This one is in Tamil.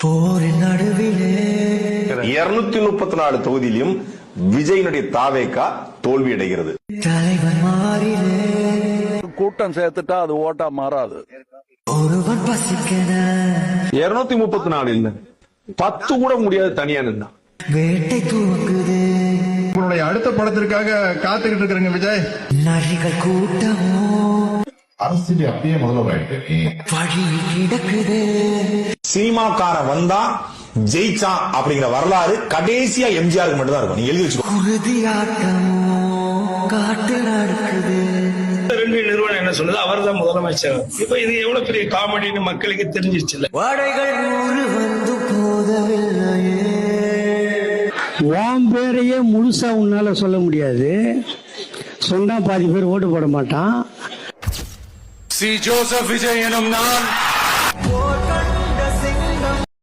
போரின் நடுவிலே 234 தொகுதியிலும் விஜயினுடைய தாவேகா தோல்வி அடைகிறது. தலைவன் மாறிலே கூட்டம் சேர்த்துட்டா அது ஓட்டா மாறாது. ஒருவன் பசிக்கன 234 இல்ல 10 கூட முடியாது தனியா நின்னா. வேட்டை தூங்குது உங்களுடைய அடுத்த படத்திற்காக காத்துக்கிட்டு இருக்கிறேங்க விஜய். நரிகள் கூட்டமோ அரசியல் அப்படியே முதல்வராயிட்டு வழியில் கிடக்குது. சினிமாக்கார வந்தா ஜெயிச்சான் அப்படிங்கிற வரலாறு கடைசியா எம்ஜிஆருக்கு மட்டும் தான் இருக்கும். நீங்க எழுதி வச்சுக்கோ. உறுதியாட்டமோ காட்டு நடக்குது. ரெண்டு நிறுவனம் என்ன சொல்லுது, அவர் தான் முதலமைச்சர். இப்ப இது எவ்வளவு பெரிய காமெடின்னு மக்களுக்கு தெரிஞ்சிருச்சு. இல்ல வாடைகள் 100 வந்து போதவில்லையே. உன் பேரையே முழுசா உன்னால சொல்ல முடியாது. சொன்னா பாதி பேர் ஓட்டு போட மாட்டான். சி ஜோசப் விஜய் எனும் நான்